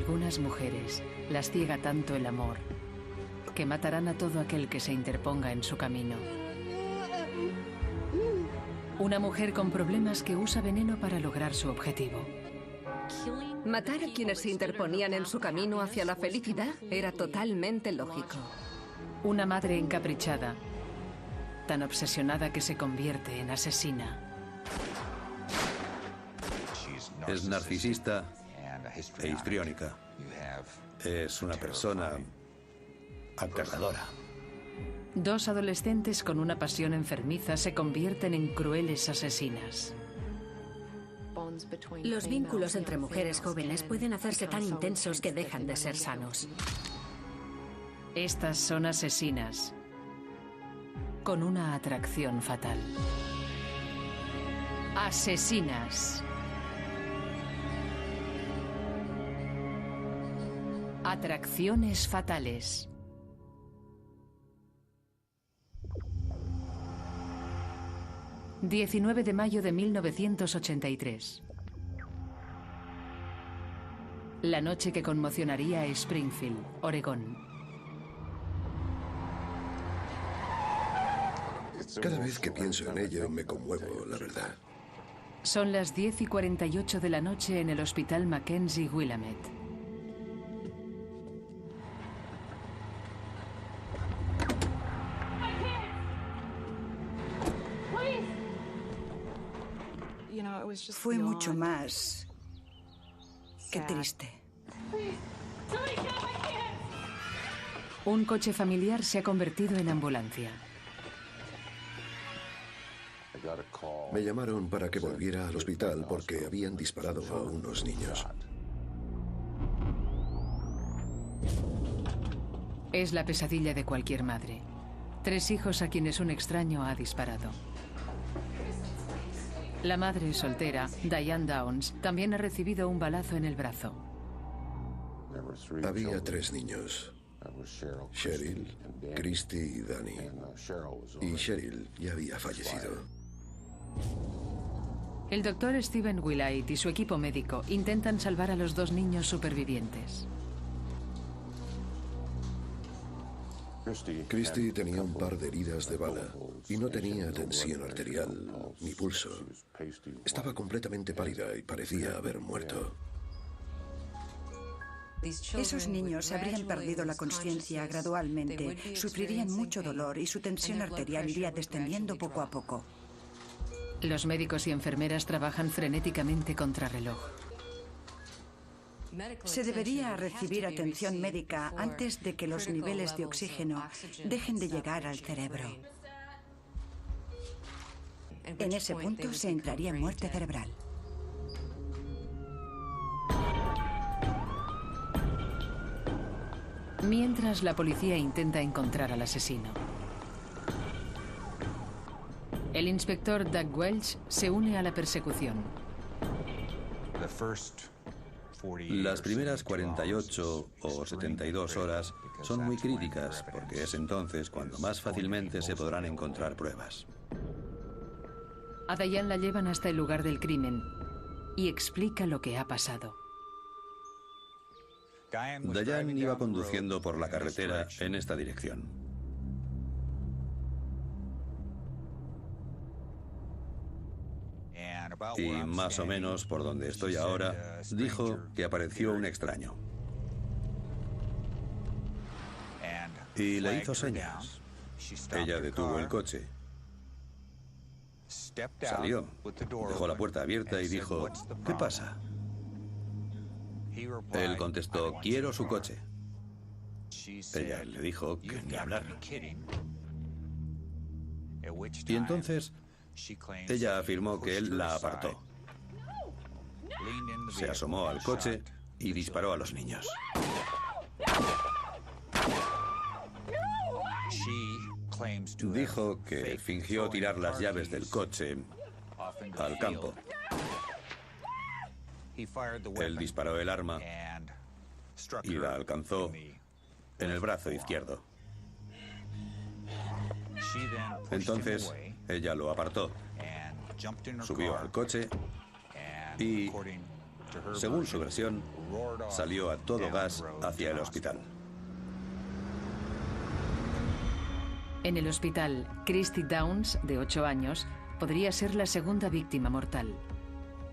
algunas mujeres las ciega tanto el amor que matarán a todo aquel que se interponga en su camino. Una mujer con problemas que usa veneno para lograr su objetivo. Matar a quienes se interponían en su camino hacia la felicidad era totalmente lógico. Una madre encaprichada, tan obsesionada que se convierte en asesina. Es narcisista e histriónica. Es una persona aterradora. Dos adolescentes con una pasión enfermiza se convierten en crueles asesinas. Los vínculos entre mujeres jóvenes pueden hacerse tan intensos que dejan de ser sanos. Estas son asesinas con una atracción fatal. Asesinas. Atracciones fatales. ...19 de mayo de 1983... La noche que conmocionaría a Springfield, Oregón. Cada vez que pienso en ello me conmuevo, la verdad. Son las 10:48 de la noche en el Hospital Mackenzie Willamette. Fue mucho más que triste. Un coche familiar se ha convertido en ambulancia. Me llamaron para que volviera al hospital porque habían disparado a unos niños. Es la pesadilla de cualquier madre. 3 hijos a quienes un extraño ha disparado. La madre soltera, Diane Downs, también ha recibido un balazo en el brazo. Había 3 niños. Cheryl, Christy y Danny. Y Cheryl ya había fallecido. El doctor Stephen Willite y su equipo médico intentan salvar a los 2 niños supervivientes. Christy tenía un par de heridas de bala y no tenía tensión arterial ni pulso. Estaba completamente pálida y parecía haber muerto. Esos niños habrían perdido la conciencia gradualmente, sufrirían mucho dolor y su tensión arterial iría descendiendo poco a poco. Los médicos y enfermeras trabajan frenéticamente contrarreloj. Se debería recibir atención médica antes de que los niveles de oxígeno dejen de llegar al cerebro. En ese punto se entraría en muerte cerebral. Mientras la policía intenta encontrar al asesino. El inspector Doug Welch se une a la persecución. Las primeras 48 o 72 horas son muy críticas porque es entonces cuando más fácilmente se podrán encontrar pruebas. A Diane la llevan hasta el lugar del crimen y explica lo que ha pasado. Diane iba conduciendo por la carretera en esta dirección. Y más o menos por donde estoy ahora, dijo que apareció un extraño. Y le hizo señas. Ella detuvo el coche. Salió, dejó la puerta abierta y dijo, ¿qué pasa? Él contestó, quiero su coche. Ella le dijo que ni hablar. Y entonces ella afirmó que él la apartó. Se asomó al coche y disparó a los niños. Dijo que fingió tirar las llaves del coche al campo. Él disparó el arma y la alcanzó en el brazo izquierdo. Entonces, ella lo apartó, subió al coche y, Según su versión, salió a todo gas hacia el hospital. En el hospital, Christy Downs, de 8 años, podría ser la segunda víctima mortal.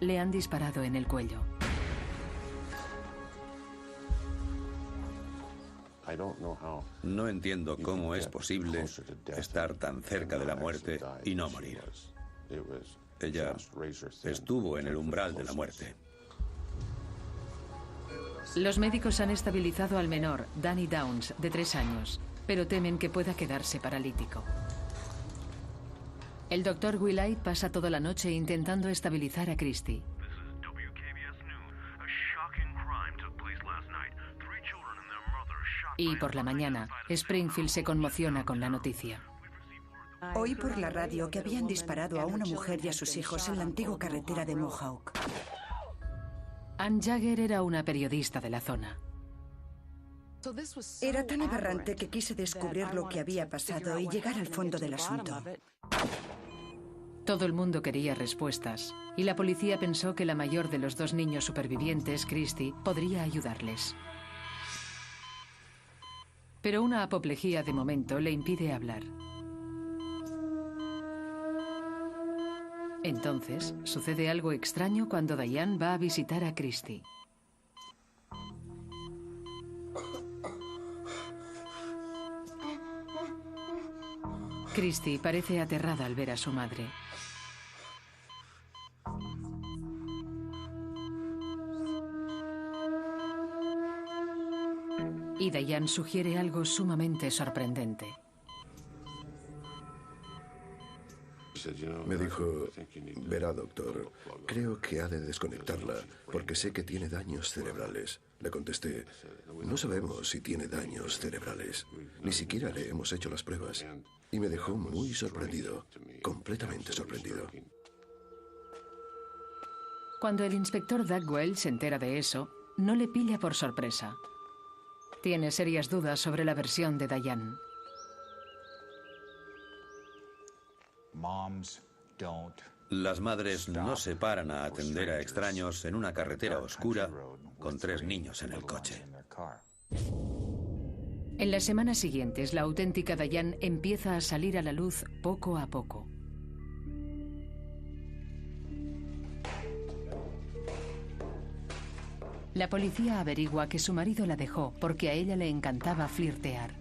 Le han disparado en el cuello. No entiendo cómo es posible estar tan cerca de la muerte y no morir. Ella estuvo en el umbral de la muerte. Los médicos han estabilizado al menor, Danny Downs, de 3 años, pero temen que pueda quedarse paralítico. El doctor Willite pasa toda la noche intentando estabilizar a Christy. Y por la mañana, Springfield se conmociona con la noticia. Oí por la radio que habían disparado a una mujer y a sus hijos en la antigua carretera de Mohawk. Ann Jagger era una periodista de la zona. Era tan aberrante que quise descubrir lo que había pasado y llegar al fondo del asunto. Todo el mundo quería respuestas, y la policía pensó que la mayor de los 2 niños supervivientes, Christy, podría ayudarles. Pero una apoplejía de momento le impide hablar. Entonces, sucede algo extraño cuando Diane va a visitar a Christy. Christy parece aterrada al ver a su madre. Y Diane sugiere algo sumamente sorprendente. Me dijo, verá, doctor, creo que ha de desconectarla porque sé que tiene daños cerebrales. Le contesté, no sabemos si tiene daños cerebrales. Ni siquiera le hemos hecho las pruebas. Y me dejó muy sorprendido, completamente sorprendido. Cuando el inspector Doug Welch se entera de eso, no le pilla por sorpresa. Tiene serias dudas sobre la versión de Diane. Las madres no se paran a atender a extraños en una carretera oscura con 3 niños en el coche. En las semanas siguientes, la auténtica Diane empieza a salir a la luz poco a poco. La policía averigua que su marido la dejó porque a ella le encantaba flirtear.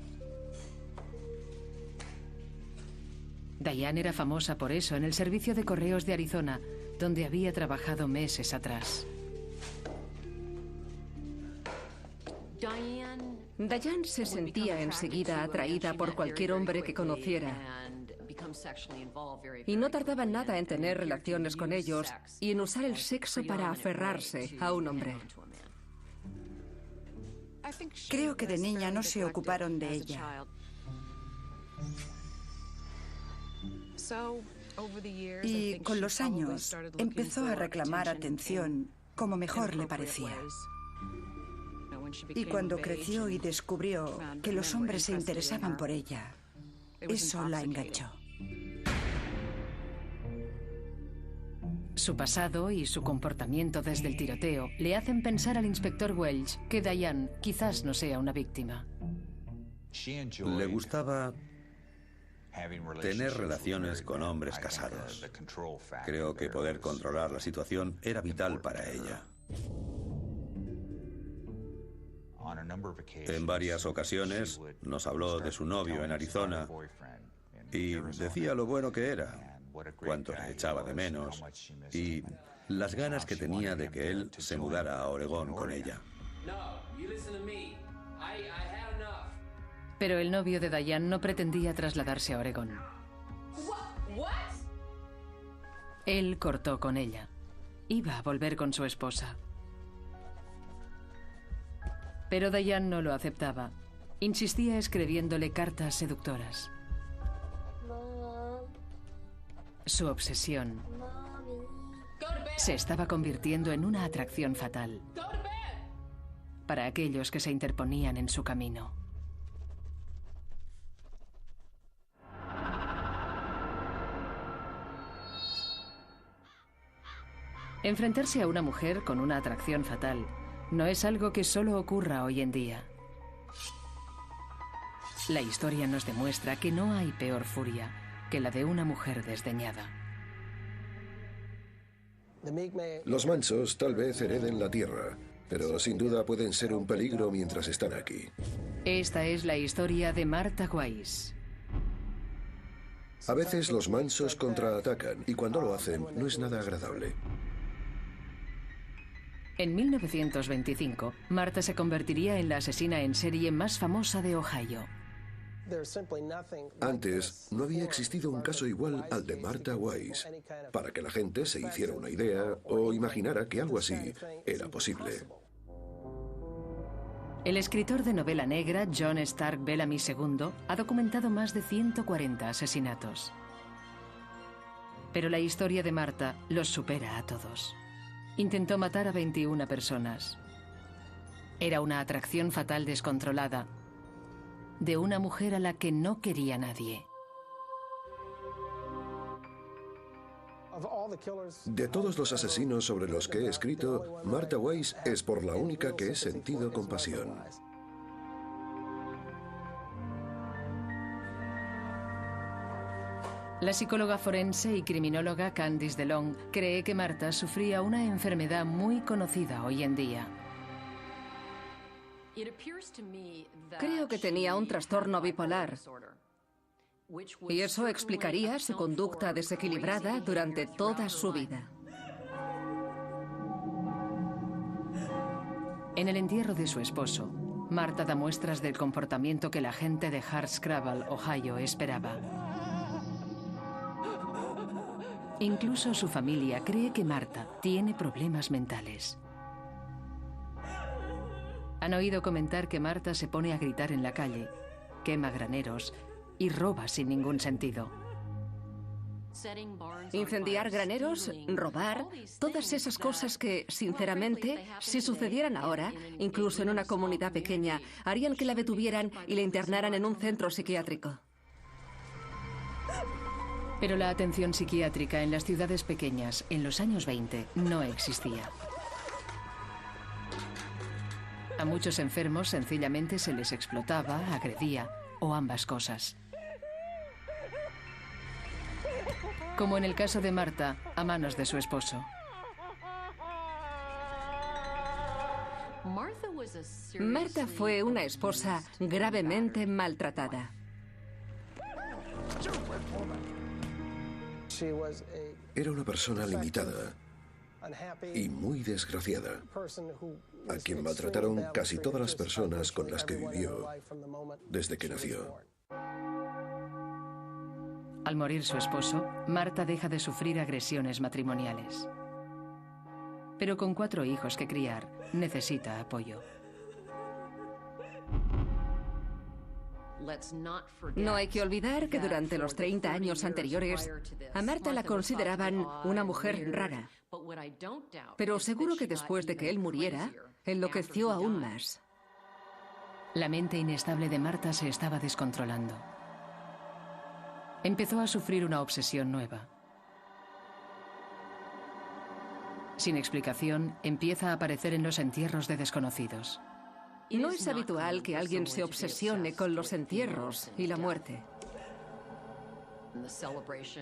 Diane era famosa por eso en el servicio de correos de Arizona, donde había trabajado meses atrás. Diane se sentía enseguida atraída por cualquier hombre que conociera. Y no tardaba nada en tener relaciones con ellos y en usar el sexo para aferrarse a un hombre. Creo que de niña no se ocuparon de ella. Y con los años empezó a reclamar atención como mejor le parecía. Y cuando creció y descubrió que los hombres se interesaban por ella, eso la enganchó. Su pasado y su comportamiento desde el tiroteo le hacen pensar al inspector Welch que Diane quizás no sea una víctima. Le gustaba tener relaciones con hombres casados. Creo que poder controlar la situación era vital para ella. En varias ocasiones nos habló de su novio en Arizona y decía lo bueno que era, cuánto le echaba de menos y las ganas que tenía de que él se mudara a Oregón con ella. Pero el novio de Diane no pretendía trasladarse a Oregón. Él cortó con ella. Iba a volver con su esposa. Pero Diane no lo aceptaba. Insistía escribiéndole cartas seductoras. Su obsesión se estaba convirtiendo en una atracción fatal para aquellos que se interponían en su camino. Enfrentarse a una mujer con una atracción fatal no es algo que solo ocurra hoy en día. La historia nos demuestra que no hay peor furia que la de una mujer desdeñada. Los mansos tal vez hereden la tierra, pero sin duda pueden ser un peligro mientras están aquí. Esta es la historia de Martha Wise. A veces los mansos contraatacan y cuando lo hacen no es nada agradable. En 1925, Martha se convertiría en la asesina en serie más famosa de Ohio. Antes no había existido un caso igual al de Martha Wise, para que la gente se hiciera una idea o imaginara que algo así era posible. El escritor de novela negra John Stark Bellamy II ha documentado más de 140 asesinatos. Pero la historia de Martha los supera a todos. Intentó matar a 21 personas. Era una atracción fatal descontrolada de una mujer a la que no quería nadie. De todos los asesinos sobre los que he escrito, Martha Wise es por la única que he sentido compasión. La psicóloga forense y criminóloga Candice DeLong cree que Martha sufría una enfermedad muy conocida hoy en día. Creo que tenía un trastorno bipolar. Y eso explicaría su conducta desequilibrada durante toda su vida. En el entierro de su esposo, Martha da muestras del comportamiento que la gente de Hardscrabble, Ohio, esperaba. Incluso su familia cree que Martha tiene problemas mentales. Han oído comentar que Martha se pone a gritar en la calle, quema graneros y roba sin ningún sentido. Incendiar graneros, robar, todas esas cosas que, sinceramente, si sucedieran ahora, incluso en una comunidad pequeña, harían que la detuvieran y la internaran en un centro psiquiátrico. Pero la atención psiquiátrica en las ciudades pequeñas en los años 20 no existía. A muchos enfermos sencillamente se les explotaba, agredía o ambas cosas. Como en el caso de Martha, a manos de su esposo. Martha fue una esposa gravemente maltratada. Era una persona limitada y muy desgraciada, a quien maltrataron casi todas las personas con las que vivió desde que nació. Al morir su esposo, Martha deja de sufrir agresiones matrimoniales. Pero con 4 hijos que criar, necesita apoyo. No hay que olvidar que durante los 30 años anteriores, a Martha la consideraban una mujer rara. Pero seguro que después de que él muriera, enloqueció aún más. La mente inestable de Martha se estaba descontrolando. Empezó a sufrir una obsesión nueva. Sin explicación, empieza a aparecer en los entierros de desconocidos. No es habitual que alguien se obsesione con los entierros y la muerte.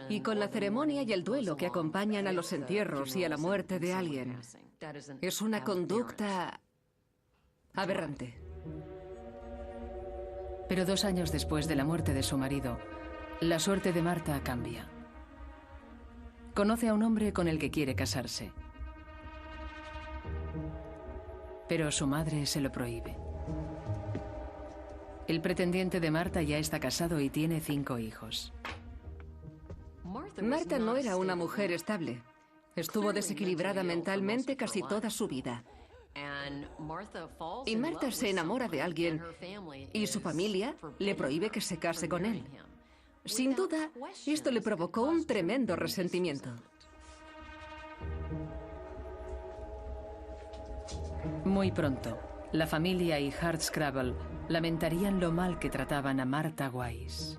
Y con la ceremonia y el duelo que acompañan a los entierros y a la muerte de alguien. Es una conducta aberrante. Pero 2 años después de la muerte de su marido, la suerte de Martha cambia. Conoce a un hombre con el que quiere casarse. Pero su madre se lo prohíbe. El pretendiente de Martha ya está casado y tiene 5 hijos. Martha no era una mujer estable. Estuvo desequilibrada mentalmente casi toda su vida. Y Martha se enamora de alguien y su familia le prohíbe que se case con él. Sin duda, esto le provocó un tremendo resentimiento. Muy pronto, la familia y Hardscrabble lamentarían lo mal que trataban a Martha Wise.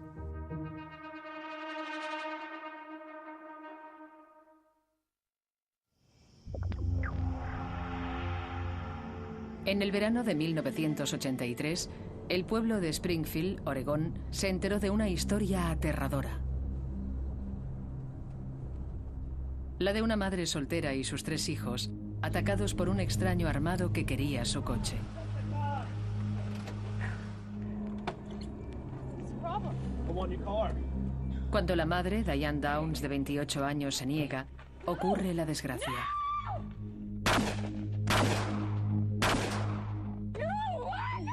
En el verano de 1983, el pueblo de Springfield, Oregón, se enteró de una historia aterradora. La de una madre soltera y sus 3 hijos, atacados por un extraño armado que quería su coche. Cuando la madre, Diane Downs, de 28 años, se niega, ocurre la desgracia.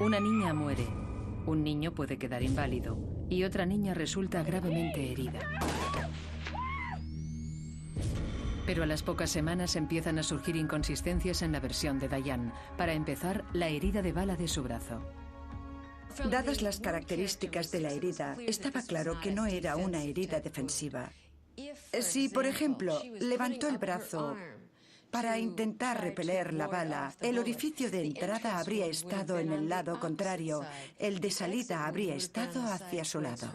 Una niña muere, un niño puede quedar inválido y otra niña resulta gravemente herida. Pero a las pocas semanas empiezan a surgir inconsistencias en la versión de Diane. Para empezar, la herida de bala de su brazo. Dadas las características de la herida, estaba claro que no era una herida defensiva. Si, por ejemplo, levantó el brazo para intentar repeler la bala, el orificio de entrada habría estado en el lado contrario, el de salida habría estado hacia su lado.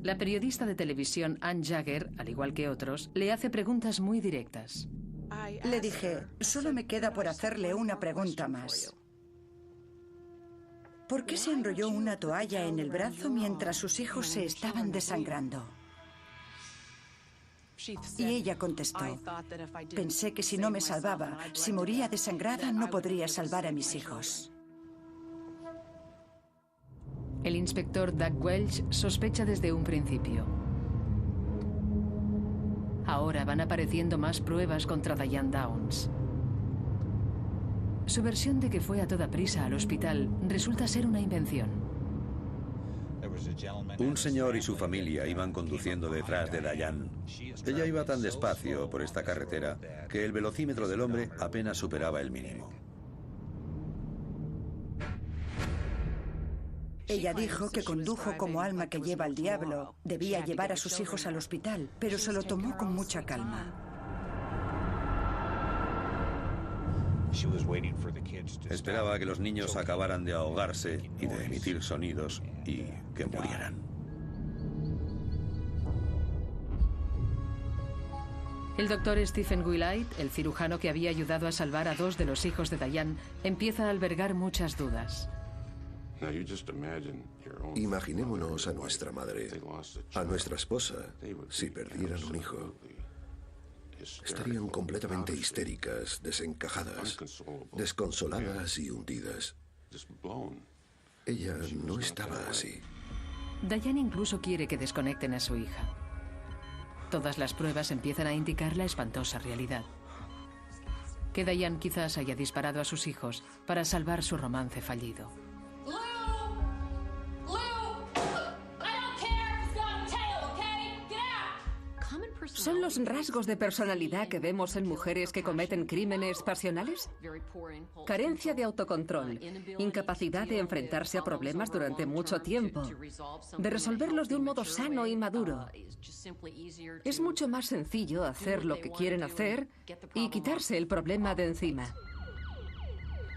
La periodista de televisión Ann Jagger, al igual que otros, le hace preguntas muy directas. Le dije, solo me queda por hacerle una pregunta más. ¿Por qué se enrolló una toalla en el brazo mientras sus hijos se estaban desangrando? Y ella contestó, pensé que si no me salvaba, si moría desangrada, no podría salvar a mis hijos. El inspector Doug Welch sospecha desde un principio. Ahora van apareciendo más pruebas contra Diane Downs. Su versión de que fue a toda prisa al hospital resulta ser una invención. Un señor y su familia iban conduciendo detrás de Diane. Ella iba tan despacio por esta carretera que el velocímetro del hombre apenas superaba el mínimo. Ella dijo que condujo como alma que lleva al diablo. Debía llevar a sus hijos al hospital, pero se lo tomó con mucha calma. Esperaba que los niños acabaran de ahogarse y de emitir sonidos y que murieran. El doctor Stephen Willard, el cirujano que había ayudado a salvar a 2 de los hijos de Diane, empieza a albergar muchas dudas. Imaginémonos a nuestra madre, a nuestra esposa, si perdieran un hijo. Estarían completamente histéricas, desencajadas, desconsoladas y hundidas. Ella no estaba así. Diane incluso quiere que desconecten a su hija. Todas las pruebas empiezan a indicar la espantosa realidad. Que Diane quizás haya disparado a sus hijos para salvar su romance fallido. ¿Son los rasgos de personalidad que vemos en mujeres que cometen crímenes pasionales? Carencia de autocontrol, incapacidad de enfrentarse a problemas durante mucho tiempo, de resolverlos de un modo sano y maduro. Es mucho más sencillo hacer lo que quieren hacer y quitarse el problema de encima.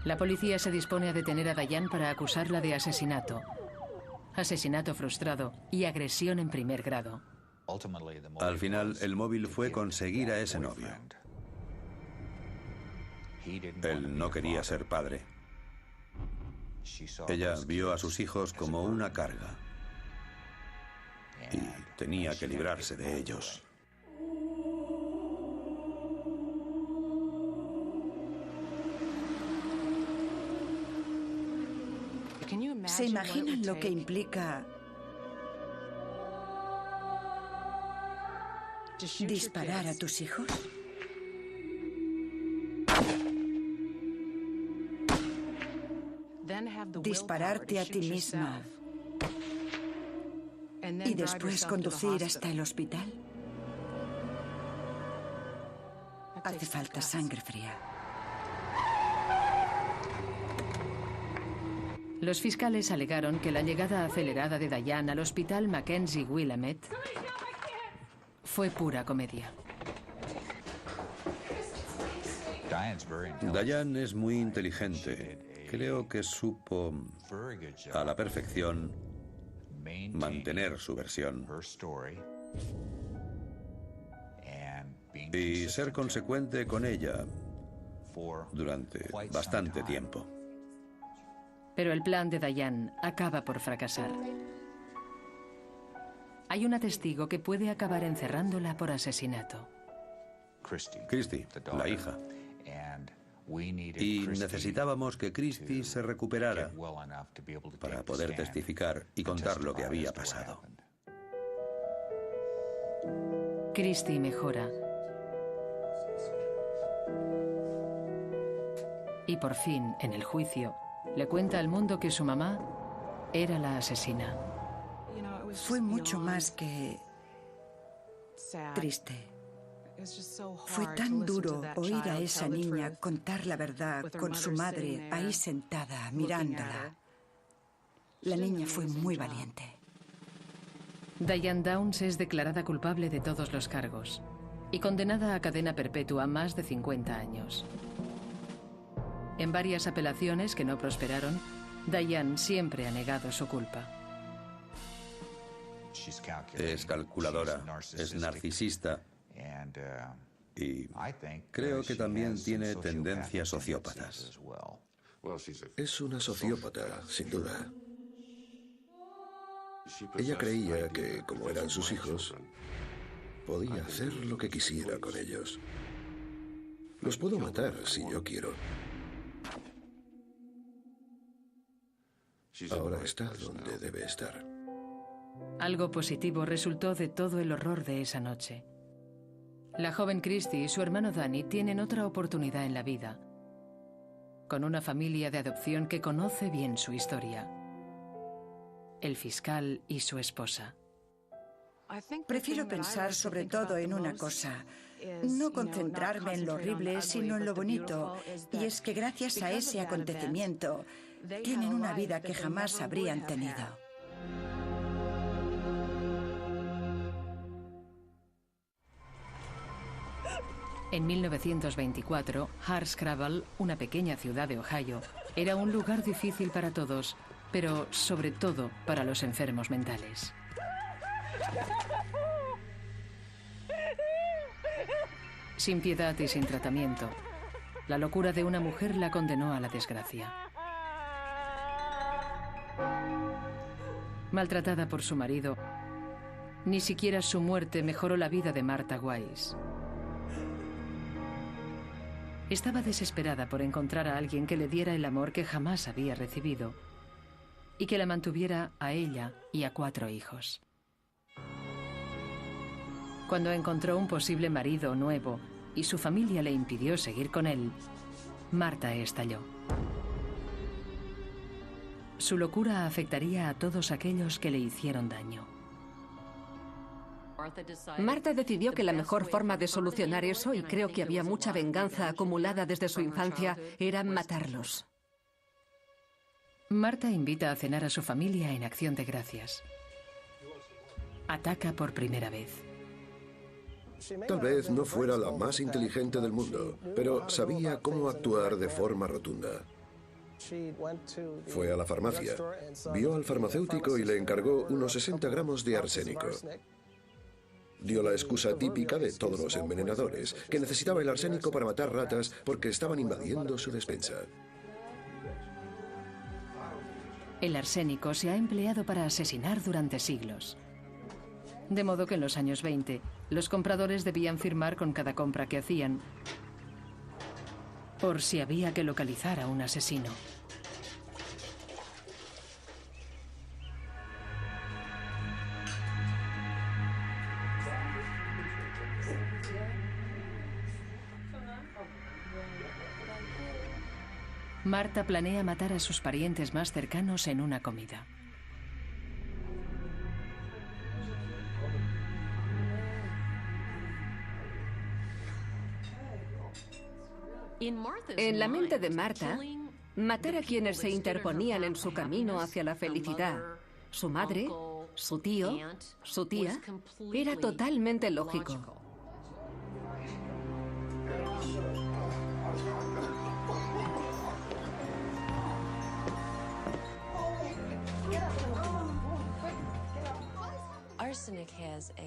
La policía se dispone a detener a Diane para acusarla de asesinato. Asesinato frustrado y agresión en primer grado. Al final, el móvil fue conseguir a ese novio. Él no quería ser padre. Ella vio a sus hijos como una carga y tenía que librarse de ellos. ¿Se imaginan lo que implica disparar a tus hijos? Dispararte a ti misma y después conducir hasta el hospital. Hace falta sangre fría. Los fiscales alegaron que la llegada acelerada de Diane al hospital Mackenzie Willamette fue pura comedia. Diane es muy inteligente. Creo que supo a la perfección mantener su versión y ser consecuente con ella durante bastante tiempo. Pero el plan de Diane acaba por fracasar. Hay una testigo que puede acabar encerrándola por asesinato. Christie, la hija. Y necesitábamos que Christie se recuperara para poder testificar y contar lo que había pasado. Christie mejora. Y por fin, en el juicio, le cuenta al mundo que su mamá era la asesina. Fue mucho más que triste. Fue tan duro oír a esa niña contar la verdad con su madre ahí sentada, mirándola. La niña fue muy valiente. Diane Downs es declarada culpable de todos los cargos y condenada a cadena perpetua más de 50 años. En varias apelaciones que no prosperaron, Diane siempre ha negado su culpa. Es calculadora, es narcisista y creo que también tiene tendencias sociópatas. Es una sociópata, sin duda. Ella creía que, como eran sus hijos, podía hacer lo que quisiera con ellos. Los puedo matar si yo quiero. Ahora está donde debe estar. Algo positivo resultó de todo el horror de esa noche. La joven Christie y su hermano Danny tienen otra oportunidad en la vida, con una familia de adopción que conoce bien su historia. El fiscal y su esposa. Prefiero pensar sobre todo en una cosa, no concentrarme en lo horrible, sino en lo bonito. Y es que gracias a ese acontecimiento, tienen una vida que jamás habrían tenido. En 1924, Hardscrabble, una pequeña ciudad de Ohio, era un lugar difícil para todos, pero sobre todo para los enfermos mentales. Sin piedad y sin tratamiento, la locura de una mujer la condenó a la desgracia. Maltratada por su marido, ni siquiera su muerte mejoró la vida de Martha Wise. Estaba desesperada por encontrar a alguien que le diera el amor que jamás había recibido y que la mantuviera a ella y a 4 hijos. Cuando encontró un posible marido nuevo y su familia le impidió seguir con él, Martha estalló. Su locura afectaría a todos aquellos que le hicieron daño. Martha decidió que la mejor forma de solucionar eso, y creo que había mucha venganza acumulada desde su infancia, era matarlos. Martha invita a cenar a su familia en acción de gracias. Ataca por primera vez. Tal vez no fuera la más inteligente del mundo, pero sabía cómo actuar de forma rotunda. Fue a la farmacia, vio al farmacéutico y le encargó unos 60 gramos de arsénico. Dio la excusa típica de todos los envenenadores, que necesitaba el arsénico para matar ratas porque estaban invadiendo su despensa. El arsénico se ha empleado para asesinar durante siglos. De modo que en los años 20, los compradores debían firmar con cada compra que hacían, por si había que localizar a un asesino. Martha planea matar a sus parientes más cercanos en una comida. En la mente de Martha, matar a quienes se interponían en su camino hacia la felicidad, su madre, su tío, su tía, era totalmente lógico.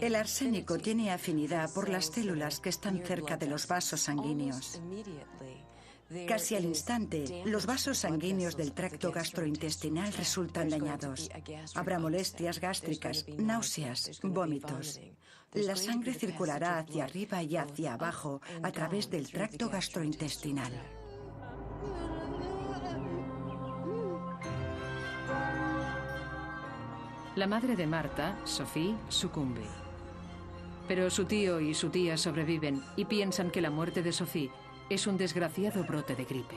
El arsénico tiene afinidad por las células que están cerca de los vasos sanguíneos. Casi al instante, los vasos sanguíneos del tracto gastrointestinal resultan dañados. Habrá molestias gástricas, náuseas, vómitos. La sangre circulará hacia arriba y hacia abajo a través del tracto gastrointestinal. La madre de Marta, Sophie, sucumbe. Pero su tío y su tía sobreviven y piensan que la muerte de Sophie es un desgraciado brote de gripe.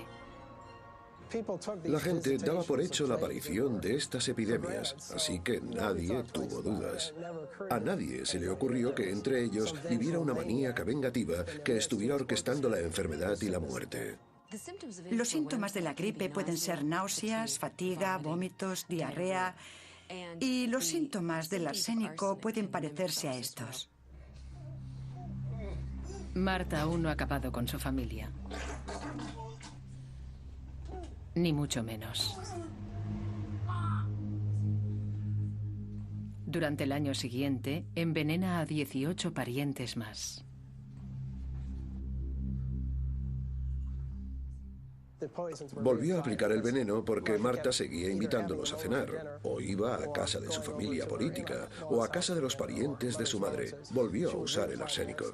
La gente daba por hecho la aparición de estas epidemias, así que nadie tuvo dudas. A nadie se le ocurrió que entre ellos viviera una maníaca vengativa que estuviera orquestando la enfermedad y la muerte. Los síntomas de la gripe pueden ser náuseas, fatiga, vómitos, diarrea, y los síntomas del arsénico pueden parecerse a estos. Marta aún no ha acabado con su familia. Ni mucho menos. Durante el año siguiente, envenena a 18 parientes más. Volvió a aplicar el veneno porque Marta seguía invitándolos a cenar, o iba a casa de su familia política, o a casa de los parientes de su madre. Volvió a usar el arsénico.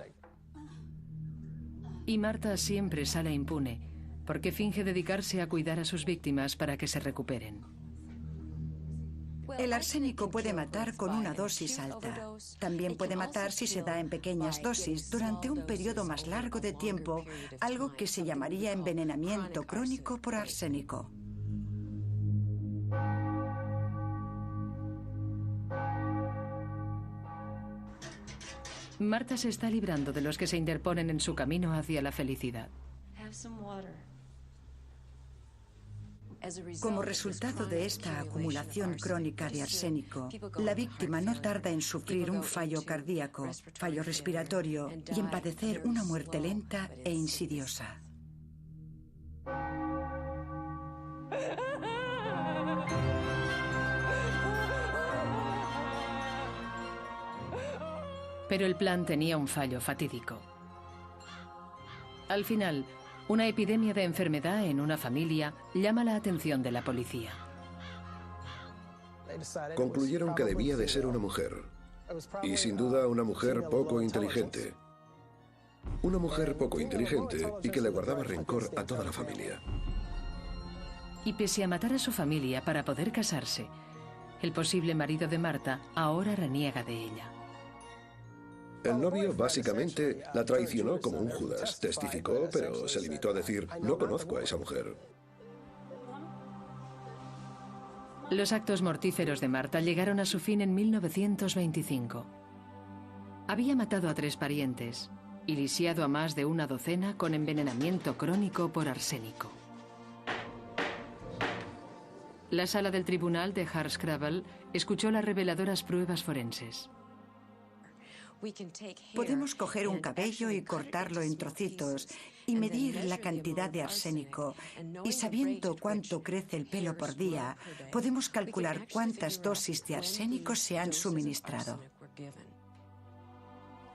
Y Marta siempre sale impune, porque finge dedicarse a cuidar a sus víctimas para que se recuperen. El arsénico puede matar con una dosis alta. También puede matar si se da en pequeñas dosis durante un periodo más largo de tiempo, algo que se llamaría envenenamiento crónico por arsénico. Marta se está librando de los que se interponen en su camino hacia la felicidad. Como resultado de esta acumulación crónica de arsénico, la víctima no tarda en sufrir un fallo cardíaco, fallo respiratorio y en padecer una muerte lenta e insidiosa. Pero el plan tenía un fallo fatídico. Al final, una epidemia de enfermedad en una familia llama la atención de la policía. Concluyeron que debía de ser una mujer. Y sin duda una mujer poco inteligente. Una mujer poco inteligente y que le guardaba rencor a toda la familia. Y pese a matar a su familia para poder casarse, el posible marido de Marta ahora reniega de ella. El novio básicamente la traicionó como un Judas. Testificó, pero se limitó a decir, no conozco a esa mujer. Los actos mortíferos de Marta llegaron a su fin en 1925. Había matado a 3 parientes y lisiado a más de una docena con envenenamiento crónico por arsénico. La sala del tribunal de Hardscrabble escuchó las reveladoras pruebas forenses. Podemos coger un cabello y cortarlo en trocitos y medir la cantidad de arsénico. Y sabiendo cuánto crece el pelo por día, podemos calcular cuántas dosis de arsénico se han suministrado.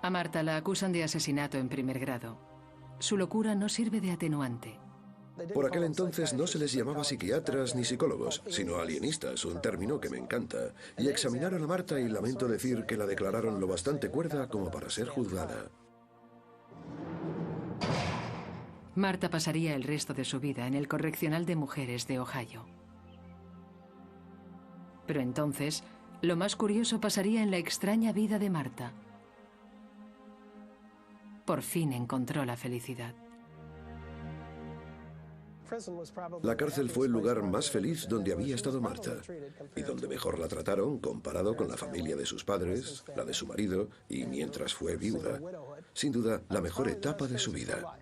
A Marta la acusan de asesinato en primer grado. Su locura no sirve de atenuante. Por aquel entonces no se les llamaba psiquiatras ni psicólogos, sino alienistas, un término que me encanta. Y examinaron a Marta y lamento decir que la declararon lo bastante cuerda como para ser juzgada. Marta pasaría el resto de su vida en el correccional de mujeres de Ohio. Pero entonces, lo más curioso pasaría en la extraña vida de Marta. Por fin encontró la felicidad. La cárcel fue el lugar más feliz donde había estado Marta y donde mejor la trataron comparado con la familia de sus padres, la de su marido y mientras fue viuda. Sin duda, la mejor etapa de su vida.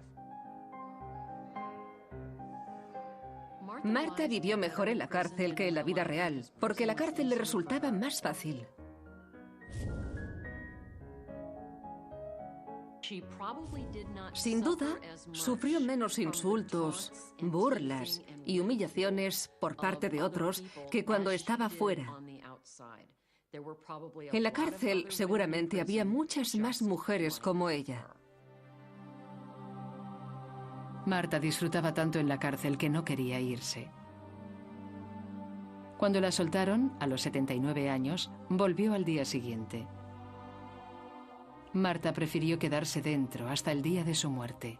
Marta vivió mejor en la cárcel que en la vida real, porque la cárcel le resultaba más fácil. Sin duda, sufrió menos insultos, burlas y humillaciones por parte de otros que cuando estaba fuera. En la cárcel seguramente había muchas más mujeres como ella. Marta disfrutaba tanto en la cárcel que no quería irse. Cuando la soltaron, a los 79 años, volvió al día siguiente. Marta prefirió quedarse dentro hasta el día de su muerte.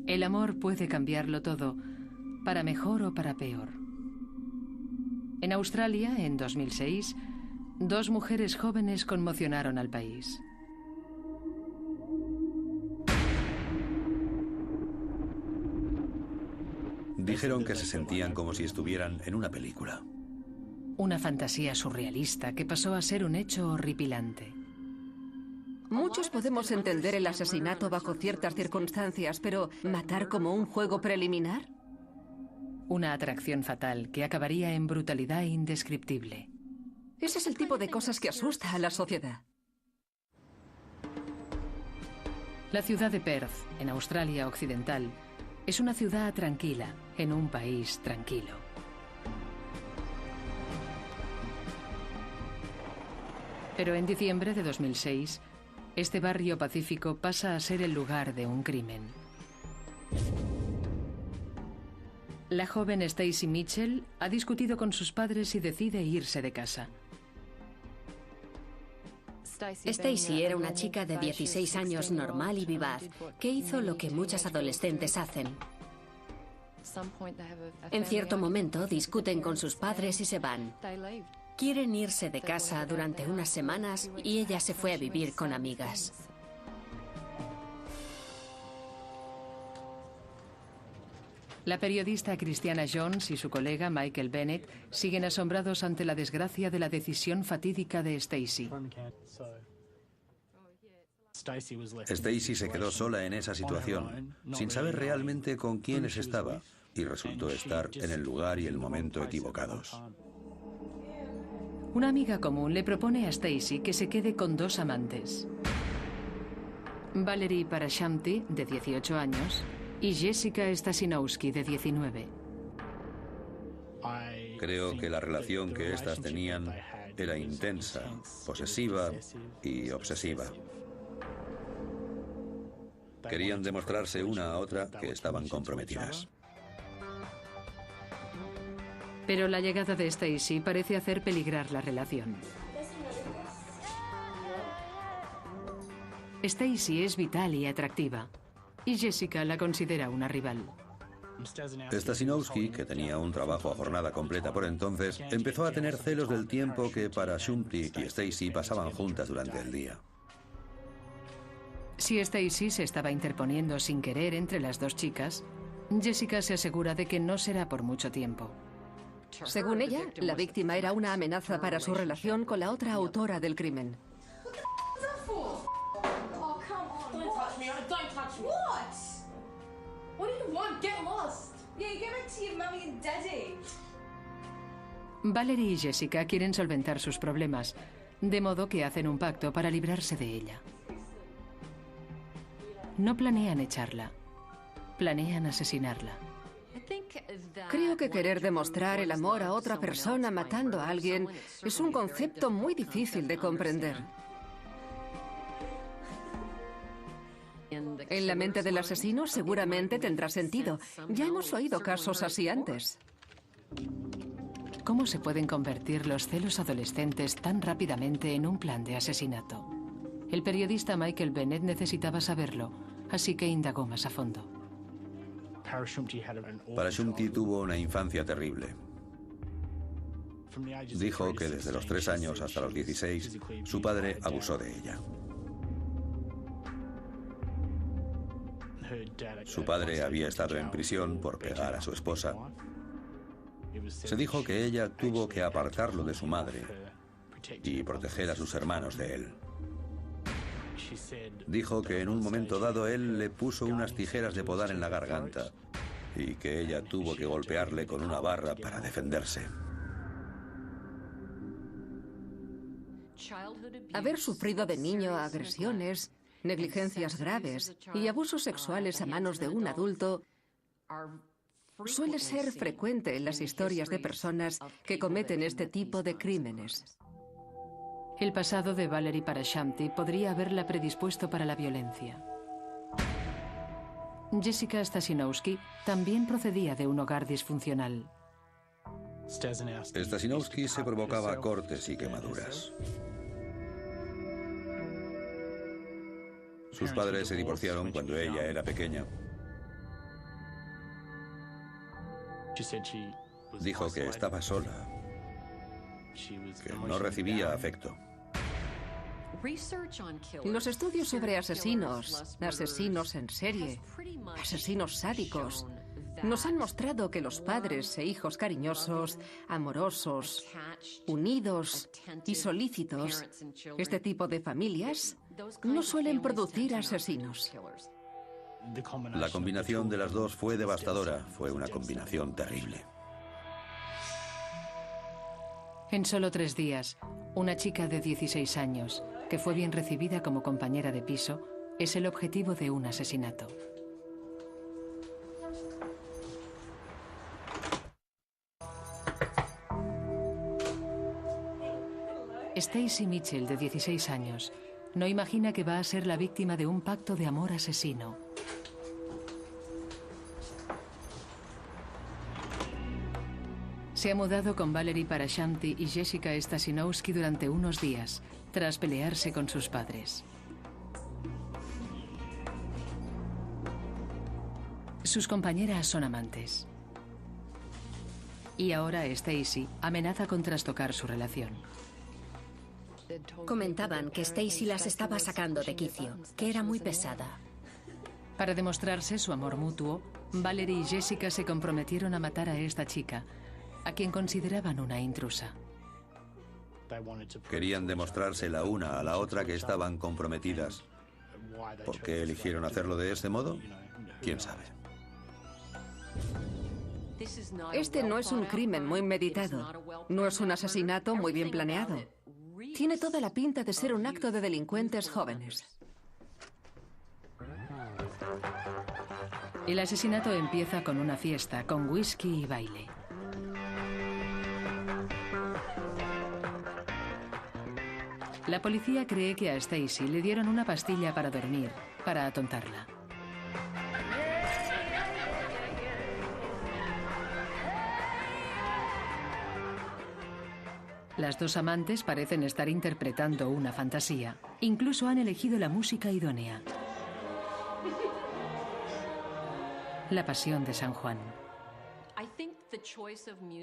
El amor puede cambiarlo todo, para mejor o para peor. En Australia, en 2006, 2 mujeres jóvenes conmocionaron al país. Dijeron que se sentían como si estuvieran en una película. Una fantasía surrealista que pasó a ser un hecho horripilante. Muchos podemos entender el asesinato bajo ciertas circunstancias, pero ¿matar como un juego preliminar? Una atracción fatal que acabaría en brutalidad indescriptible. Ese es el tipo de cosas que asusta a la sociedad. La ciudad de Perth, en Australia Occidental, es una ciudad tranquila, en un país tranquilo. Pero en diciembre de 2006, este barrio pacífico pasa a ser el lugar de un crimen. La joven Stacey Mitchell ha discutido con sus padres y decide irse de casa. Stacey era una chica de 16 años normal y vivaz, que hizo lo que muchas adolescentes hacen. En cierto momento discuten con sus padres y se van. Quieren irse de casa durante unas semanas y ella se fue a vivir con amigas. La periodista Christiana Jones y su colega Michael Bennett siguen asombrados ante la desgracia de la decisión fatídica de Stacey. Stacey se quedó sola en esa situación, sin saber realmente con quiénes estaba, y resultó estar en el lugar y el momento equivocados. Una amiga común le propone a Stacey que se quede con 2 amantes. Valerie Parashamti, de 18 años, y Jessica Stasinowski, de 19. Creo que la relación que éstas tenían era intensa, posesiva y obsesiva. Querían demostrarse una a otra que estaban comprometidas. Pero la llegada de Stacey parece hacer peligrar la relación. Stacey es vital y atractiva, y Jessica la considera una rival. Stasinowski, que tenía un trabajo a jornada completa por entonces, empezó a tener celos del tiempo que Parashamti y Stacey pasaban juntas durante el día. Si Stacey se estaba interponiendo sin querer entre las 2 chicas, Jessica se asegura de que no será por mucho tiempo. Según ella, la víctima era una amenaza para su relación con la otra autora del crimen. Valerie y Jessica quieren solventar sus problemas, de modo que hacen un pacto para librarse de ella. No planean echarla, planean asesinarla. Creo que querer demostrar el amor a otra persona matando a alguien es un concepto muy difícil de comprender. En la mente del asesino seguramente tendrá sentido. Ya hemos oído casos así antes. ¿Cómo se pueden convertir los celos adolescentes tan rápidamente en un plan de asesinato? El periodista Michael Bennett necesitaba saberlo, así que indagó más a fondo. Parashamti tuvo una infancia terrible. Dijo que desde los 3 años hasta los 16, su padre abusó de ella. Su padre había estado en prisión por pegar a su esposa. Se dijo que ella tuvo que apartarlo de su madre y proteger a sus hermanos de él. Dijo que en un momento dado él le puso unas tijeras de podar en la garganta y que ella tuvo que golpearle con una barra para defenderse. Haber sufrido de niño agresiones negligencias graves y abusos sexuales a manos de un adulto suele ser frecuente en las historias de personas que cometen este tipo de crímenes. El pasado de Valerie Parashamti podría haberla predispuesto para la violencia. Jessica Stasinowski también procedía de un hogar disfuncional. Stasinowski se provocaba cortes y quemaduras. Sus padres se divorciaron cuando ella era pequeña. Dijo que estaba sola, que no recibía afecto. Los estudios sobre asesinos en serie, asesinos sádicos, nos han mostrado que los padres e hijos cariñosos, amorosos, unidos y solícitos, este tipo de familias, no suelen producir asesinos. La combinación de las dos fue devastadora, fue una combinación terrible. En solo 3 días, una chica de 16 años, que fue bien recibida como compañera de piso, es el objetivo de un asesinato. Stacy Mitchell, de 16 años, no imagina que va a ser la víctima de un pacto de amor asesino. Se ha mudado con Valerie Parashamti y Jessica Stasinowski durante unos días, tras pelearse con sus padres. Sus compañeras son amantes. Y ahora Stacy amenaza con trastocar su relación. Comentaban que Stacy las estaba sacando de quicio, que era muy pesada. Para demostrarse su amor mutuo, Valerie y Jessica se comprometieron a matar a esta chica, a quien consideraban una intrusa. Querían demostrarse la una a la otra que estaban comprometidas. ¿Por qué eligieron hacerlo de este modo? ¿Quién sabe? Este no es un crimen muy meditado, no es un asesinato muy bien planeado. Tiene toda la pinta de ser un acto de delincuentes jóvenes. El asesinato empieza con una fiesta, con whisky y baile. La policía cree que a Stacy le dieron una pastilla para dormir, para atontarla. Las dos amantes parecen estar interpretando una fantasía. Incluso han elegido la música idónea. La Pasión de San Juan.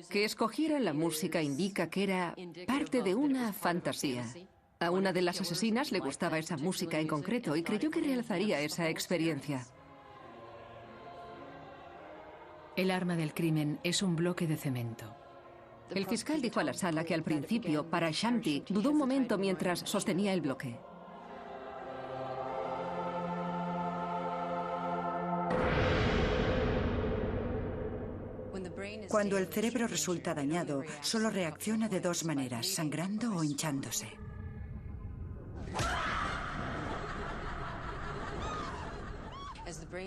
Que escogieran la música indica que era parte de una fantasía. A una de las asesinas le gustaba esa música en concreto y creyó que realizaría esa experiencia. El arma del crimen es un bloque de cemento. El fiscal dijo a la sala que al principio Parashamti dudó un momento mientras sostenía el bloque. Cuando el cerebro resulta dañado, solo reacciona de 2 maneras, sangrando o hinchándose.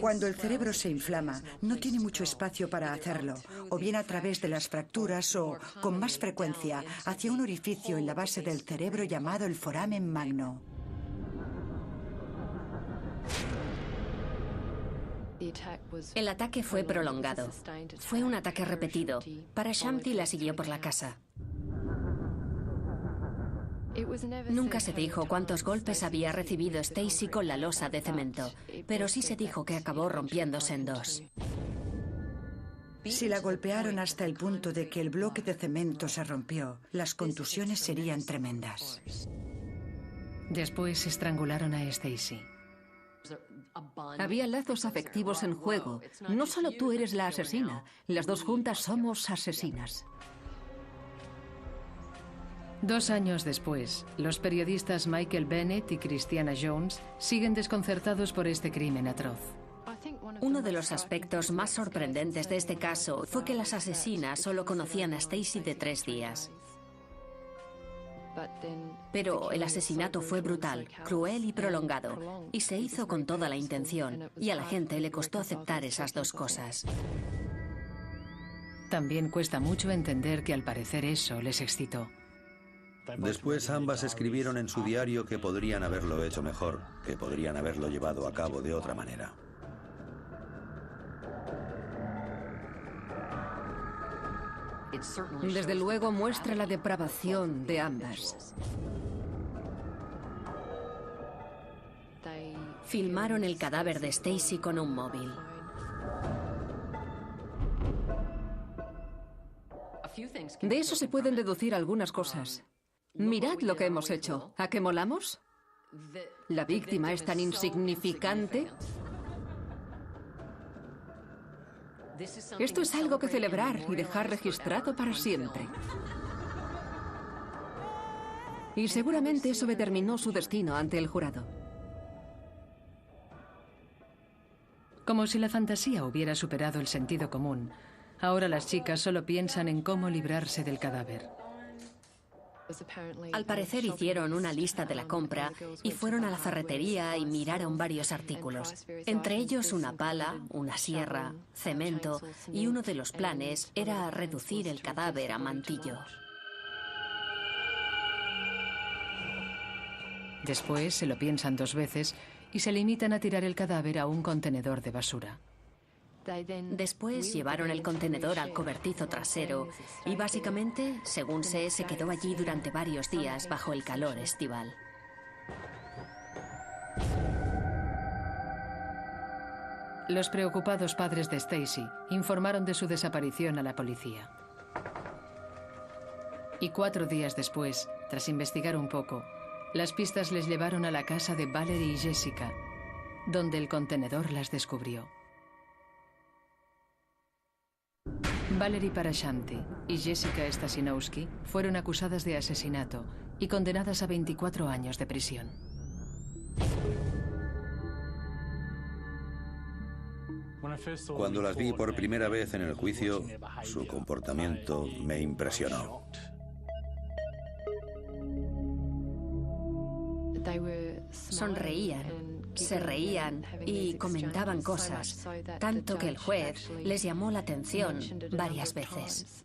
Cuando el cerebro se inflama, no tiene mucho espacio para hacerlo, o bien a través de las fracturas o, con más frecuencia, hacia un orificio en la base del cerebro llamado el foramen magno. El ataque fue prolongado. Fue un ataque repetido. Parashamti la siguió por la casa. Nunca se dijo cuántos golpes había recibido Stacy con la losa de cemento, pero sí se dijo que acabó rompiéndose en 2. Si la golpearon hasta el punto de que el bloque de cemento se rompió, las contusiones serían tremendas. Después estrangularon a Stacy. Había lazos afectivos en juego. No solo tú eres la asesina, las dos juntas somos asesinas. 2 años después, los periodistas Michael Bennett y Christiana Jones siguen desconcertados por este crimen atroz. Uno de los aspectos más sorprendentes de este caso fue que las asesinas solo conocían a Stacy de 3 días. Pero el asesinato fue brutal, cruel y prolongado, y se hizo con toda la intención, y a la gente le costó aceptar esas dos cosas. También cuesta mucho entender que al parecer eso les excitó. Después ambas escribieron en su diario que podrían haberlo hecho mejor, que podrían haberlo llevado a cabo de otra manera. Desde luego muestra la depravación de ambas. Filmaron el cadáver de Stacy con un móvil. De eso se pueden deducir algunas cosas. Mirad lo que hemos hecho. ¿A qué molamos? ¿La víctima es tan insignificante? Esto es algo que celebrar y dejar registrado para siempre. Y seguramente eso determinó su destino ante el jurado. Como si la fantasía hubiera superado el sentido común, ahora las chicas solo piensan en cómo librarse del cadáver. Al parecer hicieron una lista de la compra y fueron a la ferretería y miraron varios artículos. Entre ellos una pala, una sierra, cemento y uno de los planes era reducir el cadáver a mantillo. Después se lo piensan dos veces y se limitan a tirar el cadáver a un contenedor de basura. Después llevaron el contenedor al cobertizo trasero y básicamente, según se quedó allí durante varios días bajo el calor estival. Los preocupados padres de Stacy informaron de su desaparición a la policía. Y 4 días después, tras investigar un poco, las pistas les llevaron a la casa de Valerie y Jessica, donde el contenedor las descubrió. Valerie Parashanti y Jessica Stasinowski fueron acusadas de asesinato y condenadas a 24 años de prisión. Cuando las vi por primera vez en el juicio, su comportamiento me impresionó. Sonreían, se reían y comentaban cosas, tanto que el juez les llamó la atención varias veces.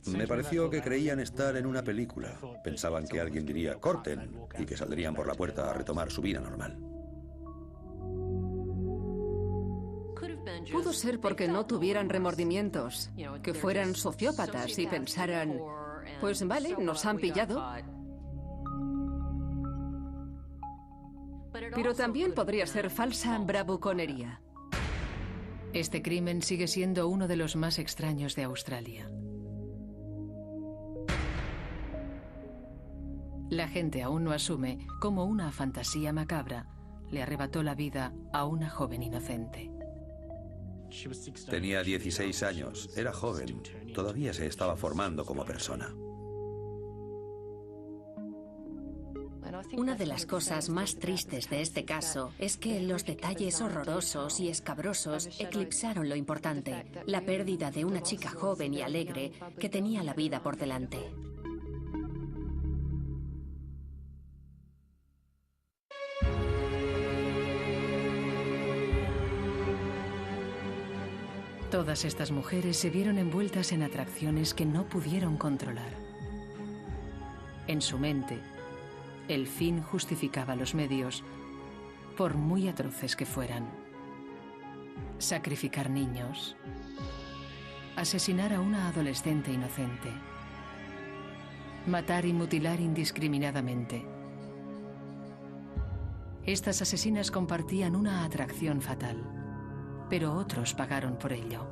Me pareció que creían estar en una película. Pensaban que alguien diría «corten» y que saldrían por la puerta a retomar su vida normal. Pudo ser porque no tuvieran remordimientos, que fueran sociópatas y pensaran, pues vale, nos han pillado. Pero también podría ser falsa bravuconería. Este crimen sigue siendo uno de los más extraños de Australia. La gente aún no asume cómo una fantasía macabra le arrebató la vida a una joven inocente. Tenía 16 años, era joven, todavía se estaba formando como persona. Una de las cosas más tristes de este caso es que los detalles horrorosos y escabrosos eclipsaron lo importante, la pérdida de una chica joven y alegre que tenía la vida por delante. Todas estas mujeres se vieron envueltas en atracciones que no pudieron controlar. En su mente, el fin justificaba los medios, por muy atroces que fueran. Sacrificar niños, asesinar a una adolescente inocente, matar y mutilar indiscriminadamente. Estas asesinas compartían una atracción fatal, pero otros pagaron por ello.